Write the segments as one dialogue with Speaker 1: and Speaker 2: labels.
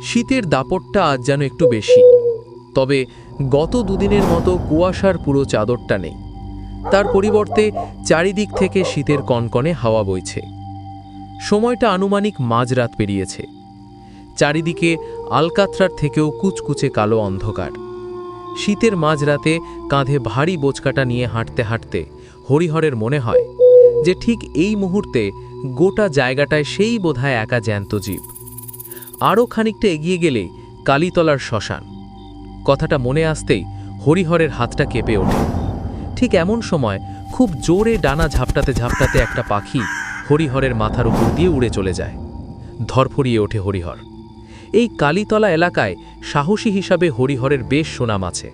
Speaker 1: শীতের দাপটটা আজ যেন একটু বেশি, তবে গত দুদিনের মতো কুয়াশার পুরো চাদরটা নেই। তার পরিবর্তে চারিদিক থেকে শীতের কনকনে হাওয়া বইছে। সময়টা আনুমানিক মাঝরাত পেরিয়েছে। চারিদিকে আলকাত্রার থেকেও কুচকুচে কালো অন্ধকার। শীতের মাঝরাতে কাঁধে ভারী বোঝকাটা নিয়ে হাঁটতে হাঁটতে হরিহরের মনে হয় যে ঠিক এই মুহূর্তে গোটা জায়গাটায় সেই বোধহয় একা জ্যান্ত জীব। আরও খানিকটা এগিয়ে গেলে কালীতলার শ্মশান। কথাটা মনে আসতেই হরিহরের হাতটা কেঁপে ওঠে। ঠিক এমন সময় খুব জোরে ডানা ঝাপটাতে ঝাপটাতে একটা পাখি হরিহরের মাথার উপর দিয়ে উড়ে চলে যায়। ধরফরিয়ে ওঠে হরিহর। এই কালীতলা এলাকায় সাহসী হিসাবে হরিহরের বেশ সুনাম আছে,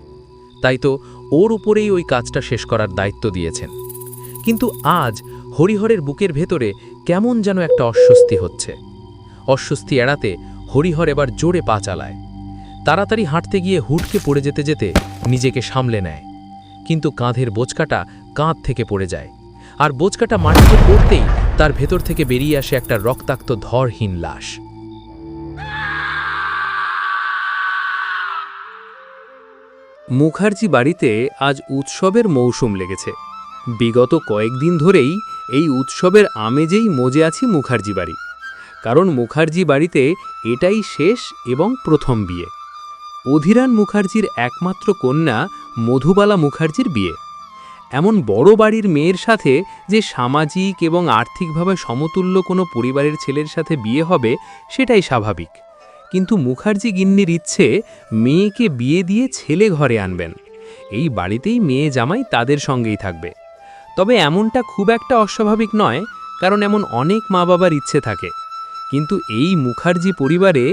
Speaker 1: তাই তো ওর উপরেই ওই কাজটা শেষ করার দায়িত্ব দিয়েছেন। কিন্তু আজ হরিহরের বুকের ভেতরে কেমন যেন একটা অস্বস্তি হচ্ছে। অস্বস্তি এড়াতে হরিহর এবার জোরে পা চালায়। তাড়াতাড়ি হাঁটতে গিয়ে হুটকে পড়ে যেতে যেতে নিজেকে সামলে নেয়, কিন্তু কাঁধের বোঝকাটা কাঁধ থেকে পড়ে যায়, আর বোঝকাটা মাটিতে পড়তেই তার ভেতর থেকে বেরিয়ে আসে একটা রক্তাক্ত ধরহীন লাশ।
Speaker 2: মুখার্জি বাড়িতে আজ উৎসবের মৌসুম লেগেছে। বিগত কয়েকদিন ধরেই এই উৎসবের আমেজেই মজে আছি মুখার্জি বাড়ি, কারণ মুখার্জি বাড়িতে এটাই শেষ এবং প্রথম বিয়ে। অধীরান মুখার্জির একমাত্র কন্যা মধুবালা মুখার্জির বিয়ে। এমন বড় বাড়ির মেয়ের সাথে যে সামাজিক এবং আর্থিকভাবে সমতুল্য কোনো পরিবারের ছেলের সাথে বিয়ে হবে সেটাই স্বাভাবিক, কিন্তু মুখার্জি গিন্নির ইচ্ছে মেয়েকে বিয়ে দিয়ে ছেলে ঘরে আনবেন। এই বাড়িতেই মেয়ে জামাই তাদের সঙ্গেই থাকবে। তবে এমনটা খুব একটা অস্বাভাবিক নয়, কারণ এমন অনেক মা বাবার ইচ্ছে থাকে। কিন্তু এই মুখার্জি পরিবারে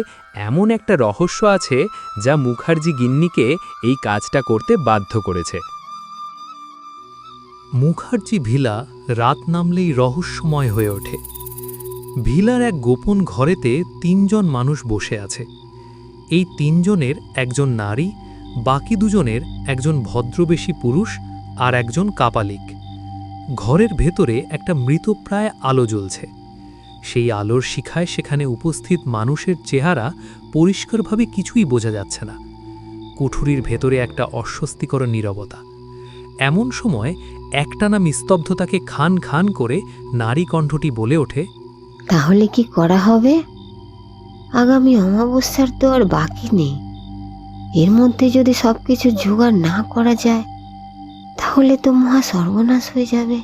Speaker 2: এমন একটা রহস্য আছে যা মুখার্জি গিন্নিকে এই কাজটা করতে বাধ্য করেছে।
Speaker 3: মুখার্জি ভিলা রাত নামলেই রহস্যময় হয়ে ওঠে। ভিলার এক গোপন ঘরেতে ৩ জন মানুষ বসে আছে। এই ৩ জনের একজন নারী, বাকি দুজনের একজন ভদ্রবেশী পুরুষ আর একজন কাপালিক। ঘরের ভেতরে একটা মৃতপ্রায় আলো জ্বলছে। সেই আলোর শিখায় সেখানে উপস্থিত মানুষের চেহারা পরিষ্কারভাবে কিছুই বোঝা যাচ্ছে না। কুঠুরির ভেতরে একটা অস্বস্তিকর নীরবতা। এমন সময় একটানা নিস্তব্ধতাকে খান খান করে নারী কণ্ঠটি বলে ওঠে,
Speaker 4: তাহলে কি করা হবে? আগামী অমাবস্যার তো আর বাকি নেই। এর মধ্যে যদি সবকিছু জোগাড় না করা যায় তাহলে তো মহা সর্বনাশ হয়ে যাবে।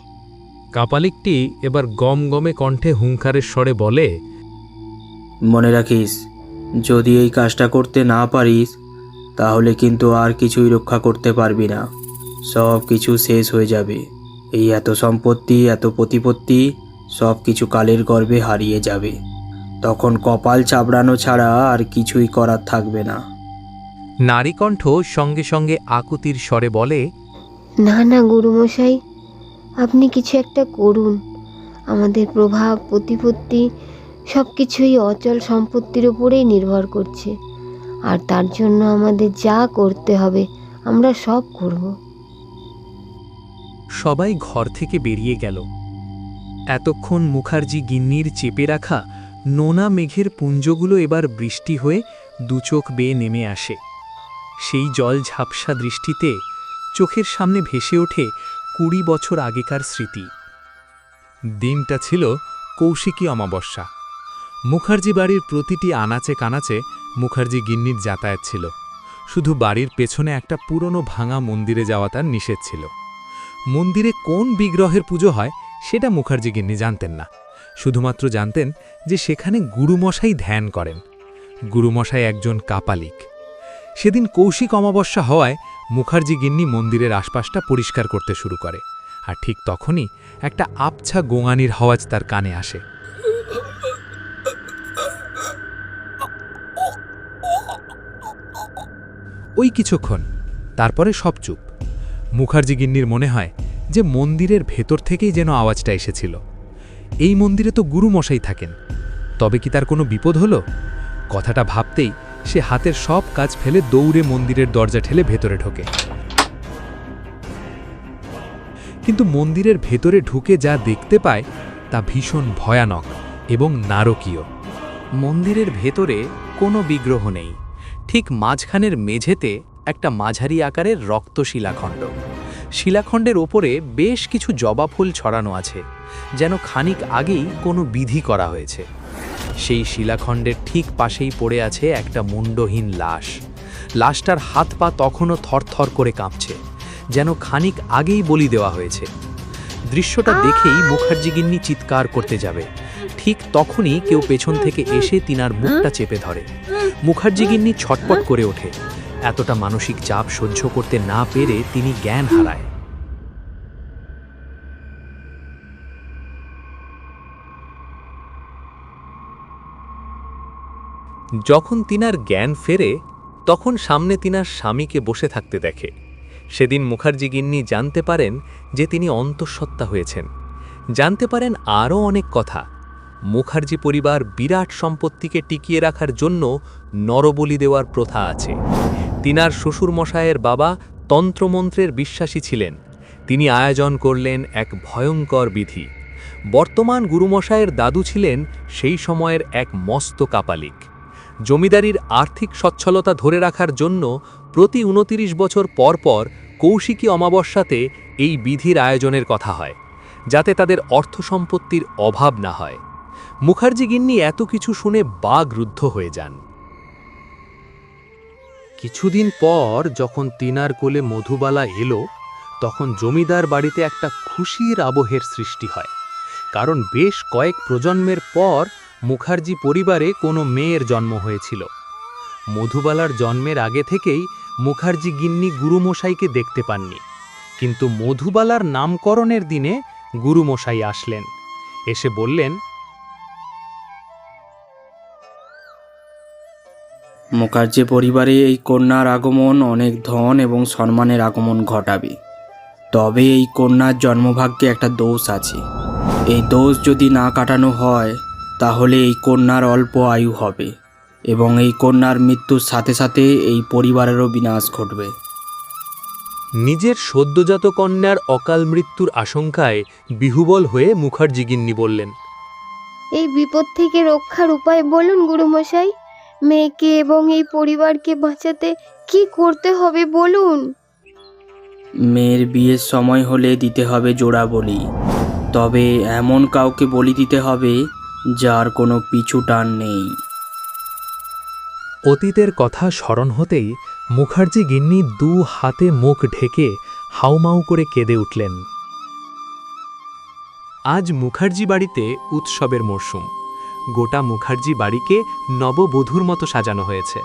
Speaker 2: কাপালিকটি এবার গমগমে কণ্ঠে হুঙ্কারের স্বরে বলে,
Speaker 5: মনে রাখিস, যদি এই কাজটা করতে না পারিস তাহলে কিন্তু আর কিছুই রক্ষা করতে পারবি না। সব কিছু শেষ হয়ে যাবে। এই এত সম্পত্তি, এত প্রতিপত্তি সব কিছু কালের গর্ভে হারিয়ে যাবে। তখন কপাল চাবড়ানো ছাড়া আর কিছুই করার থাকবে না।
Speaker 1: নারী কণ্ঠ সঙ্গে সঙ্গে আকুতির স্বরে বলে,
Speaker 4: না না গুরুমশাই, আপনি কিছু একটা করুন। আমাদের প্রভাব, প্রতিপত্তি সব কিছুই অচল সম্পত্তির উপরেই নির্ভর করছে, আর তার জন্য আমাদের যা করতে হবে আমরা সব করব।
Speaker 3: সবাই ঘর থেকে বেরিয়ে গেল। এতক্ষণ মুখার্জি গিন্নির চেপে রাখা নোনা মেঘের পুঞ্জগুলো এবার বৃষ্টি হয়ে দুচোখ বেয়ে নেমে আসে। সেই জল ঝাপসা দৃষ্টিতে চোখের সামনে ভেসে ওঠে ২০ বছর আগেকার স্মৃতি।
Speaker 6: দিনটা ছিল কৌশিকী অমাবস্যা। মুখার্জি বাড়ির প্রতিটি আনাচে কানাচে মুখার্জি গিন্নির যাতায়াত ছিল। শুধু বাড়ির পেছনে একটা পুরনো ভাঙা মন্দিরে যাওয়া তার নিষেধ ছিল। মন্দিরে কোন বিগ্রহের পুজো হয় সেটা মুখার্জি গিন্নি জানতেন না। শুধুমাত্র জানতেন যে সেখানে গুরুমশাই ধ্যান করেন। গুরুমশাই একজন কাপালিক। সেদিন কৌশিক অমাবস্যা হওয়ায় মুখার্জি গিন্নি মন্দিরের আশপাশটা পরিষ্কার করতে শুরু করে, আর ঠিক তখনই একটা আবছা গোঙানির আওয়াজ তার কানে আসে। ওই কিছুক্ষণ, তারপরে সব চুপ। মুখার্জি গিন্নির মনে হয় যে মন্দিরের ভেতর থেকেই যেন আওয়াজটা এসেছিল। এই মন্দিরে তো গুরুমশাই থাকেন, তবে কি তার কোনো বিপদ হলো? কথাটা ভাবতেই সে হাতের সব কাজ ফেলে দৌড়ে মন্দিরের দরজা ঠেলে ভেতরে ঢোকে। কিন্তু মন্দিরের ভেতরে ঢুকে যা দেখতে পায় তা ভীষণ ভয়ানক এবং নারকীয়।
Speaker 2: মন্দিরের ভেতরে কোনো বিগ্রহ নেই। ঠিক মাঝখানের মেঝেতে একটা মাঝারি আকারের রক্ত শিলাখণ্ড। শিলাখণ্ডের ওপরে বেশ কিছু জবা ফুল ছড়ানো আছে, যেন খানিক আগেই কোনো বিধি করা হয়েছে। সেই শিলাখণ্ডের ঠিক পাশেই পড়ে আছে একটা মুণ্ডহীন লাশ। লাশটার হাত পা তখনও থরথর করে কাঁপছে, যেন খানিক আগেই বলি দেওয়া হয়েছে। দৃশ্যটা দেখেই মুখার্জি গিন্নি চিৎকার করতে যাবে, ঠিক তখনই কেউ পেছন থেকে এসে তিনার মুখটা চেপে ধরে। মুখার্জি গিন্নি ছটপট করে ওঠে। এতটা মানসিক চাপ সহ্য করতে না পেরে তিনি জ্ঞান হারায়। যখন তিনার জ্ঞান ফেরে, তখন সামনে তিনার স্বামীকে বসে থাকতে দেখে। সেদিন মুখার্জি গিন্নি জানতে পারেন যে তিনি অন্তঃসত্ত্বা হয়েছেন। জানতে পারেন আরও অনেক কথা। মুখার্জি পরিবার বিরাট সম্পত্তিকে টিকিয়ে রাখার জন্য নরবলি দেওয়ার প্রথা আছে। তিনার শ্বশুরমশায়ের বাবা তন্ত্রমন্ত্রের বিশ্বাসী ছিলেন। তিনি আয়োজন করলেন এক ভয়ঙ্কর বিধি। বর্তমান গুরুমশায়ের দাদু ছিলেন সেই সময়ের এক মস্ত কাপালিক। জমিদারির আর্থিক সচ্ছলতা ধরে রাখার জন্য প্রতি 29 বছর পর পর কৌশিকী অমাবস্যাতে এই বিধির আয়োজনের কথা হয়, যাতে তাদের অর্থ সম্পত্তির অভাব না হয়। মুখার্জি গিন্নি এত কিছু শুনে বাগরুদ্ধ হয়ে যান। কিছুদিন পর যখন তিনার কোলে মধুবালা এলো, তখন জমিদার বাড়িতে একটা খুশির আবহের সৃষ্টি হয়। কারণ বেশ কয়েক প্রজন্মের পর মুখার্জি পরিবারে কোনো মেয়ের জন্ম হয়েছিল। মধুবালার জন্মের আগে থেকেই মুখার্জি গিন্নি গুরুমশাইকে দেখতে পাননি, কিন্তু মধুবালার নামকরণের দিনে গুরুমশাই আসলেন। এসে বললেন,
Speaker 5: মুখার্জি পরিবারে এই কন্যার আগমন অনেক ধন এবং সম্মানের আগমন ঘটাবে। তবে এই কন্যার জন্মভাগ্যে একটা দোষ আছে। এই দোষ যদি না কাটানো হয়, তাহলে এই কন্যার অল্প আয়ু হবে এবং এই কন্যার মৃত্যুর সাথে সাথে এই পরিবারেরও বিনাশ ঘটবে।
Speaker 2: নিজের সদ্যজাত কন্যার অকাল মৃত্যুর আশঙ্কায় বিহুবল হয়ে মুখার্জি গিন্নি বললেন,
Speaker 4: এই বিপদ থেকে রক্ষার উপায় বলুন গুরুমশাই। মেয়েকে এবং এই পরিবারকে বাঁচাতে কি করতে হবে বলুন।
Speaker 5: মেয়ের বিয়ের সময় হলে দিতে হবে জোড়া বলি। তবে এমন কাউকে বলি দিতে হবে যার কোনো পিছু টান নেই।
Speaker 3: অতীতের কথা স্মরণ হতেই মুখার্জি গিন্নি 2 হাতে মুখ ঢেকে হাউমাউ করে কেঁদে উঠলেন।
Speaker 2: আজ মুখার্জি বাড়িতে উৎসবের মরশুম। গোটা মুখার্জি বাড়িকে নববধূর মতো সাজানো হয়েছে।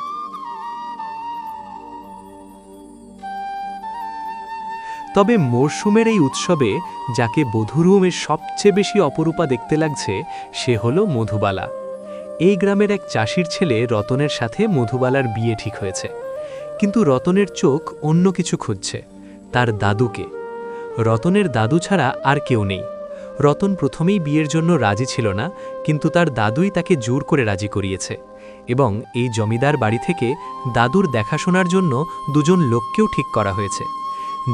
Speaker 2: তবে মরশুমের এই উৎসবে যাকে বধূরূপের সবচেয়ে বেশি অপরূপা দেখতে লাগছে, সে হল মধুবালা। এই গ্রামের এক চাষির ছেলে রতনের সাথে মধুবালার বিয়ে ঠিক হয়েছে। কিন্তু রতনের চোখ অন্য কিছু খুঁজছে, তার দাদুকে। রতনের দাদু ছাড়া আর কেউ নেই। রতন প্রথমেই বিয়ের জন্য রাজি ছিল না, কিন্তু তার দাদুই তাকে জোর করে রাজি করিয়েছে। এবং এই জমিদার বাড়ি থেকে দাদুর দেখাশোনার জন্য 2জন লোককেও ঠিক করা হয়েছে।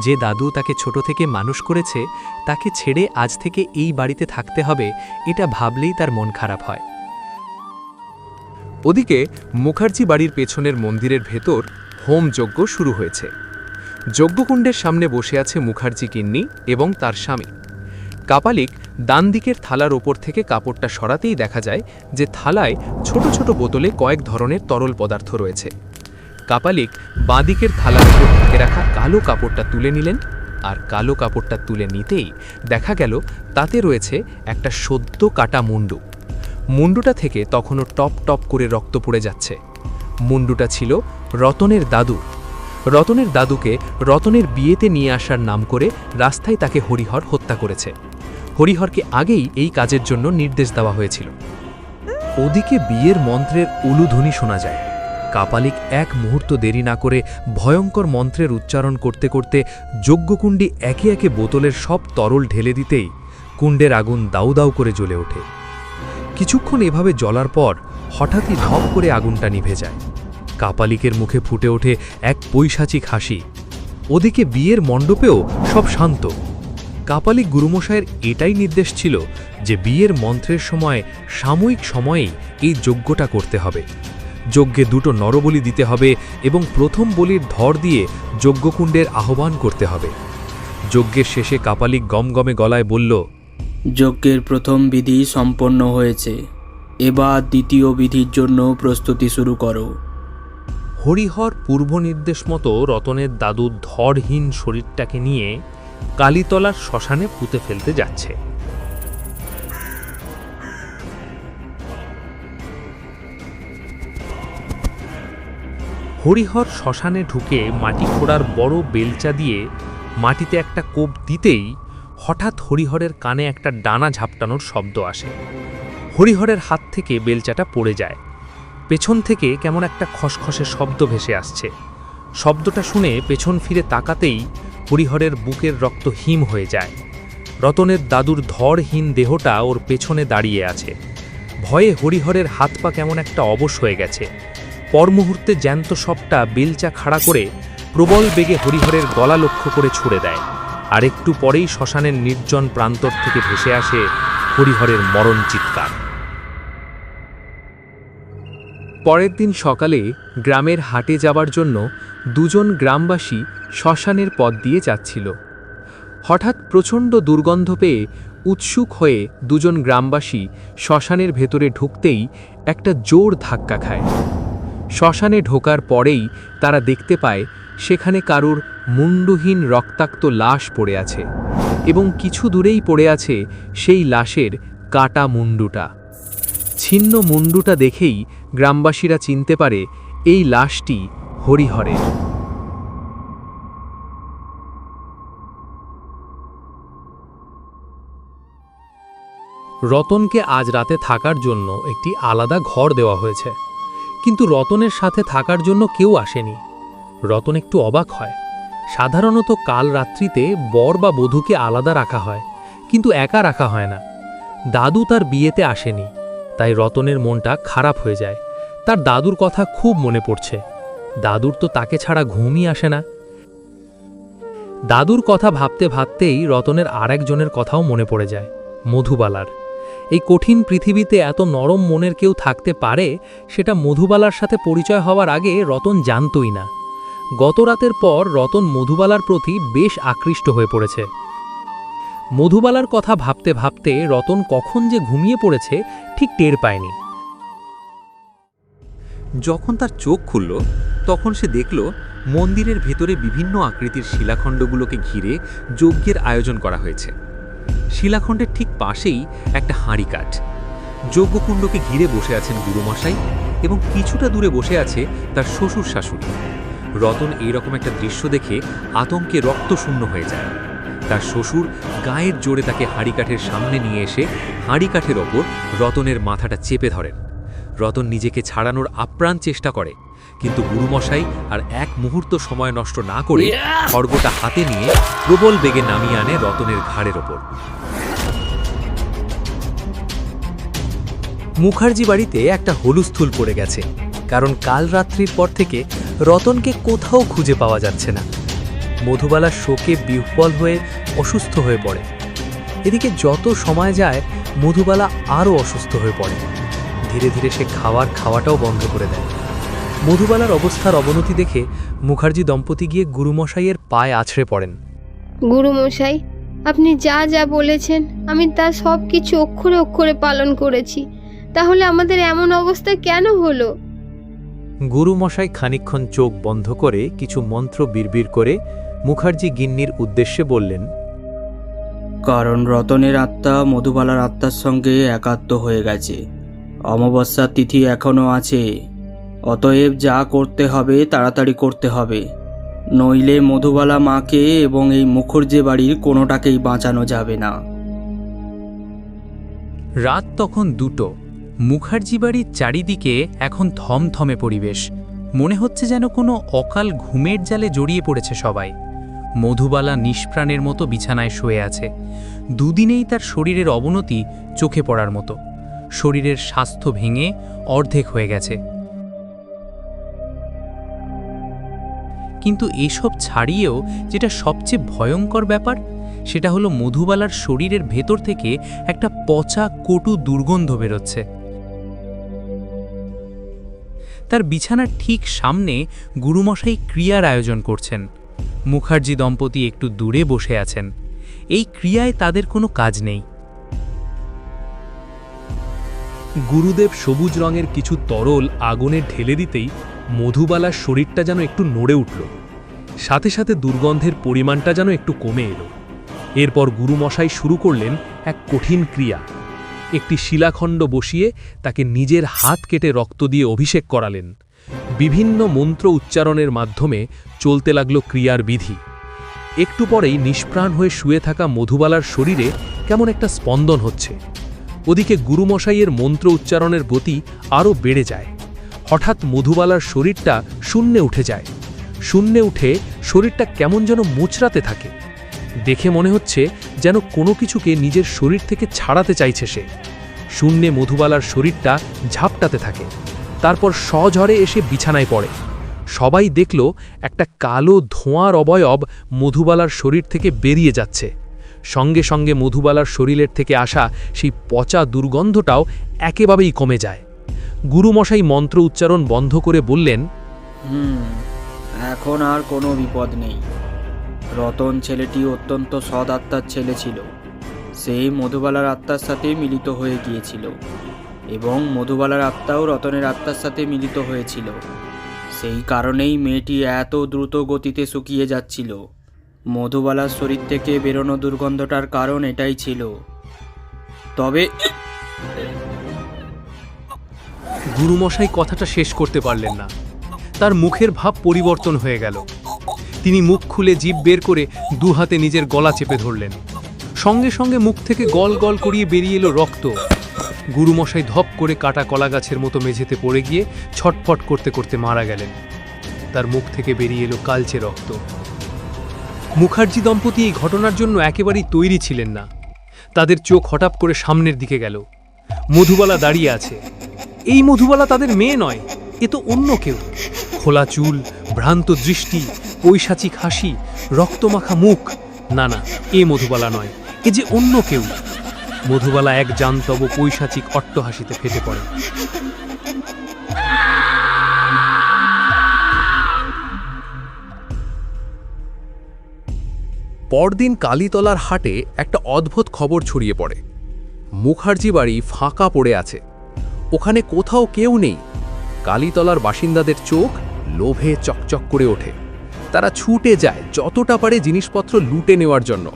Speaker 2: যে দাদু তাকে ছোট থেকে মানুষ করেছে, তাকে ছেড়ে আজ থেকে এই বাড়িতে থাকতে হবে, এটা ভাবলেই তার মন খারাপ হয়।
Speaker 1: ওদিকে মুখার্জি বাড়ির পেছনের মন্দিরের ভেতর হোমযজ্ঞ শুরু হয়েছে। যজ্ঞকুণ্ডের সামনে বসে আছে মুখার্জি গিন্নি এবং তার স্বামী। কাপালিক ডান দিকের থালার ওপর থেকে কাপড়টা সরাতেই দেখা যায় যে থালায় ছোট ছোট বোতলে কয়েক ধরনের তরল পদার্থ রয়েছে। কাপালিক বাঁ দিকের থালার উপর ঢেকে রাখা কালো কাপড়টা তুলে নিলেন, আর কালো কাপড়টা তুলে নিতেই দেখা গেল তাতে রয়েছে একটা সদ্য কাটা মুন্ডু। মুন্ডুটা থেকে তখনও টপ টপ করে রক্ত পড়ে যাচ্ছে। মুন্ডুটা ছিল রতনের দাদু। রতনের দাদুকে রতনের বিয়েতে নিয়ে আসার নাম করে রাস্তায় তাকে হরিহর হত্যা করেছে। হরিহরকে আগেই এই কাজের জন্য নির্দেশ দেওয়া হয়েছিল।
Speaker 3: ওদিকে বিয়ের মন্ত্রের উলুধ্বনি শোনা যায়। কাপালিক এক মুহূর্ত দেরি না করে ভয়ঙ্কর মন্ত্রের উচ্চারণ করতে করতে যজ্ঞকুণ্ডে একে একে বোতলের সব তরল ঢেলে দিতেই কুণ্ডের আগুন দাউ দাউ করে জ্বলে ওঠে। কিছুক্ষণ এভাবে জ্বলার পর হঠাৎই ধপ করে আগুনটা নিভে যায়। কাপালিকের মুখে ফুটে ওঠে এক পৈশাচিক হাসি। ওদিকে বিয়ের মণ্ডপেও সব শান্ত। কাপালিক গুরুমশায়ের এটাই নির্দেশ ছিল যে বিয়ের মন্ত্রের সময় সাময়িক সময়েই এই যজ্ঞটা করতে হবে। যজ্ঞে 2টো নরবলি দিতে হবে এবং প্রথম বলির ধর দিয়ে যজ্ঞকুণ্ডের আহ্বান করতে হবে। যজ্ঞের শেষে কাপালিক গমগমে গলায় বলল,
Speaker 5: যজ্ঞের প্রথম বিধি সম্পন্ন হয়েছে, এবার দ্বিতীয় বিধির জন্য প্রস্তুতি শুরু করো।
Speaker 3: হরিহর পূর্ব নির্দেশ মতো রতনের দাদুর ধরহীন শরীরটাকে নিয়ে কালীতলার শ্মশানে পুঁতে ফেলতে যাচ্ছে। হরিহর শ্মশানে ঢুকে মাটি খোঁড়ার বড় বেলচা দিয়ে মাটিতে একটা কোপ দিতেই হঠাৎ হরিহরের কানে একটা ডানা ঝাপটানোর শব্দ আসে। হরিহরের হাত থেকে বেলচাটা পড়ে যায়। পেছন থেকে কেমন একটা খসখসে শব্দ ভেসে আসছে। শব্দটা শুনে পেছন ফিরে তাকাতেই হরিহরের বুকের রক্ত হিম হয়ে যায়। রতনের দাদুর ধরহীন দেহটা ওর পেছনে দাঁড়িয়ে আছে। ভয়ে হরিহরের হাত পা কেমন একটা অবশ হয়ে গেছে। পর মুহূর্তে জ্যান্ত সবটা বেলচা খাড়া করে প্রবল বেগে হরিহরের গলা লক্ষ্য করে ছুড়ে দেয়। আর একটু পরেই শ্মশানের নির্জন প্রান্তর থেকে ভেসে আসে হরিহরের মরণ চিৎকার। পরের দিন সকালে গ্রামের হাটে যাবার জন্য 2জন গ্রামবাসী শ্মশানের পথ দিয়ে যাচ্ছিল। হঠাৎ প্রচণ্ড দুর্গন্ধ পেয়ে উৎসুক হয়ে 2জন গ্রামবাসী শ্মশানের ভেতরে ঢুকতেই একটা জোর ধাক্কা খায়। শ্মশানে ঢোকার পরেই তারা দেখতে পায় সেখানে কারুর মুন্ডুহীন রক্তাক্ত লাশ পড়ে আছে এবং কিছু দূরেই পড়ে আছে সেই লাশের কাটা মুন্ডুটা। ছিন্ন মুন্ডুটা দেখেই গ্রামবাসীরা চিনতে পারে এই লাশটি হরিহরের। রতনকে আজ রাতে থাকার জন্য একটি আলাদা ঘর দেওয়া হয়েছে, কিন্তু রতনের সাথে থাকার জন্য কেউ আসেনি। রতন একটু অবাক হয়। সাধারণত কাল রাত্রিতে বর বা বধূকে আলাদা রাখা হয়, কিন্তু একা রাখা হয় না। দাদু তার বিয়েতে আসেনি, তাই রতনের মনটা খারাপ হয়ে যায়। তার দাদুর কথা খুব মনে পড়ছে। দাদুর তো তাকে ছাড়া ঘুমই আসে না। দাদুর কথা ভাবতে ভাবতেই রতনের আরেকজনের কথাও মনে পড়ে যায়, মধুবালার। এই কঠিন পৃথিবীতে এত নরম মনের কেউ থাকতে পারে সেটা মধুবালার সাথে পরিচয় হওয়ার আগে রতন জানতই না। গত রাতের পর রতন মধুবালার প্রতি বেশ আকৃষ্ট হয়ে পড়েছে। মধুবালার কথা ভাবতে ভাবতে রতন কখন যে ঘুমিয়ে পড়েছে ঠিক টের পায়নি।
Speaker 2: যখন তার চোখ খুলল তখন সে দেখল মন্দিরের ভেতরে বিভিন্ন আকৃতির শিলাখণ্ডগুলোকে ঘিরে যজ্ঞের আয়োজন করা হয়েছে। শিলাখণ্ডের ঠিক পাশেই একটা হাঁড়ি কাঠ। যজ্ঞকুণ্ডকে ঘিরে বসে আছেন গুরুমশাই এবং কিছুটা দূরে বসে আছে তার শ্বশুর শাশুড়ি। রতন এইরকম একটা দৃশ্য দেখে আতঙ্কে রক্তশূন্য হয়ে যায়। তার শ্বশুর গায়ের জোরে তাকে হাঁড়িকাঠের সামনে নিয়ে এসে হাঁড়িকাঠের ওপর রতনের মাথাটা চেপে ধরেন। রতন নিজেকে ছাড়ানোর আপ্রাণ চেষ্টা করে, কিন্তু গুরুমশাই আর এক মুহূর্ত সময় নষ্ট না করে খড়গটা হাতে নিয়ে প্রবল বেগে নামিয়ে আনে রতনের ঘাড়ের ওপর।
Speaker 3: মুখার্জি বাড়িতে একটা হুলস্থুল পড়ে গেছে, কারণ কাল রাত্রির পর থেকে রতনকে কোথাও খুঁজে পাওয়া যাচ্ছে না। মধুবালা শোকে বিহ্বল হয়ে অসুস্থ হয়ে পড়ে। এদিকে যত সময় যায় মধুবালা আরও অসুস্থ হয়ে পড়ে। ধীরে ধীরে সে খাওয়াটাও বন্ধ করে দেয়। মধুবালার অবস্থার অবনতি দেখে মুখার্জি দম্পতি গিয়ে গুরুমশাইয়ের পায়ে আছড়ে পড়েন।
Speaker 4: গুরুমশাই, আপনি যা যা বলেছেন আমি তা সব কিছু অক্ষরে অক্ষরে পালন করেছি, তাহলে আমাদের এমন অবস্থা কেন হলো?
Speaker 3: গুরুমশাই খানিকক্ষণ চোখ বন্ধ করে কিছু মন্ত্র বিড়বিড় করে মুখার্জি গিন্নির উদ্দেশ্যে বললেন,
Speaker 5: কারণ রতনের আত্মা মধুবালার আত্মার সঙ্গে একাত্ম হয়ে গেছে। অমাবস্যার তিথি এখনও আছে, অতএব যা করতে হবে তাড়াতাড়ি করতে হবে, নইলে মধুবালা মাকে এবং এই মুখার্জি বাড়ির কোনোটাকেই বাঁচানো যাবে না।
Speaker 3: রাত তখন 2টো। মুখার্জি বাড়ির চারিদিকে এখন থমথমে পরিবেশ। মনে হচ্ছে যেন কোনো অকাল ঘুমের জালে জড়িয়ে পড়েছে সবাই। মধুবালা নিষ্প্রাণের মতো বিছানায় শুয়ে আছে। দুদিনেই তার শরীরের অবনতি চোখে পড়ার মতো। শরীরের স্বাস্থ্য ভেঙে অর্ধেক হয়ে গেছে। কিন্তু এসব ছাড়িয়েও যেটা সবচেয়ে ভয়ঙ্কর ব্যাপার, সেটা হলো মধুবালার শরীরের ভেতর থেকে একটা পচা কটু দুর্গন্ধ বেরোচ্ছে। তার বিছানার ঠিক সামনে গুরুমশাই ক্রিয়ার আয়োজন করছেন। মুখার্জি দম্পতি একটু দূরে বসে আছেন। এই ক্রিয়ায় তাদের কোনো কাজ নেই।
Speaker 2: গুরুদেব সবুজ রঙের কিছু তরল আগুনে ঢেলে দিতেই মধুবালার শরীরটা যেন একটু নড়ে উঠল, সাথে সাথে দুর্গন্ধের পরিমাণটা যেন একটু কমে এলো। এরপর গুরুমশাই শুরু করলেন এক কঠিন ক্রিয়া। একটি শিলাখণ্ড বসিয়ে তাকে নিজের হাত কেটে রক্ত দিয়ে অভিষেক করালেন। বিভিন্ন মন্ত্র উচ্চারণের মাধ্যমে চলতে লাগল ক্রিয়ার বিধি। একটু পরেই নিষ্প্রাণ হয়ে শুয়ে থাকা মধুবালার শরীরে কেমন একটা স্পন্দন হচ্ছে। ওদিকে গুরুমশাইয়ের মন্ত্র উচ্চারণের গতি আরও বেড়ে যায়। হঠাৎ মধুবালার শরীরটা শূন্যে উঠে যায়। শূন্যে উঠে শরীরটা কেমন যেন মোচড়াতে থাকে। দেখে মনে হচ্ছে যেন কোনো কিছুকে নিজের শরীর থেকে ছাড়াতে চাইছে সে। শূন্যে মধুবালার শরীরটা ঝাপটাতে থাকে, তারপর সঝরে এসে বিছানায় পড়ে। সবাই দেখল একটা কালো ধোঁয়ার অবয়ব মধুবালার শরীর থেকে বেরিয়ে যাচ্ছে। সঙ্গে সঙ্গে মধুবালার শরীরের থেকে আসা সেই পচা দুর্গন্ধটাও একেবারেই কমে যায়। গুরুমশাই মন্ত্র উচ্চারণ বন্ধ করে বললেন,
Speaker 5: এখন আর কোনো বিপদ নেই। রতন ছেলেটি অত্যন্ত সৎ আত্মার ছেলে ছিল। সেই মধুবালার আত্মার সাথে মিলিত হয়ে গিয়েছিল এবং মধুবালার আত্মাও রতনের আত্মার সাথে মিলিত হয়েছিল। সেই কারণেই মেয়েটি এত দ্রুত গতিতে শুকিয়ে যাচ্ছিল। মধুবালার শরীর থেকে বেরোনো দুর্গন্ধটার কারণ এটাই ছিল। তবে
Speaker 2: গুরুমশাই কথাটা শেষ করতে পারলেন না। তার মুখের ভাব পরিবর্তন হয়ে গেল। তিনি মুখ খুলে জিভ বের করে দুহাতে নিজের গলা চেপে ধরলেন। সঙ্গে সঙ্গে মুখ থেকে গল গল করিয়ে বেরিয়ে এলো রক্ত। গুরুমশাই ধপ করে কাটা কলা গাছের মতো মেঝেতে পড়ে গিয়ে ছটফট করতে করতে মারা গেলেন। তার মুখ থেকে বেরিয়ে এলো কালচে রক্ত। মুখার্জি দম্পতি এই ঘটনার জন্য একেবারেই তৈরি ছিলেন না। তাদের চোখ হঠাৎ করে সামনের দিকে গেল। মধুবালা দাঁড়িয়ে আছে। এই মধুবালা তাদের মেয়ে নয়, এ তো অন্য কেউ। খোলা চুল, ভ্রান্ত দৃষ্টি, পৈশাচিক হাসি, রক্তমাখা মুখ। না না, এ মধুবালা নয়, এ যে অন্য কেউ। মধুবালা এক জান্তব পৈশাচিক অট্টহাসিতে ফেটে পড়ে।
Speaker 1: পরদিন কালীতলার হাটে একটা অদ্ভুত খবর ছড়িয়ে পড়ে। মুখার্জি বাড়ি ফাঁকা পড়ে আছে, ওখানে কোথাও কেউ নেই। কালীতলার বাসিন্দাদের চোখ লোভে চকচক করে ওঠে। তারা ছুটে যায় যতটা পারে জিনিসপত্র লুটে নেওয়ার জন্য।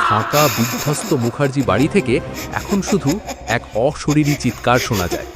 Speaker 1: ফাঁকা বিধ্বস্ত মুখার্জি বাড়ি থেকে এখন শুধু এক অশরীরী চিৎকার শোনা যায়।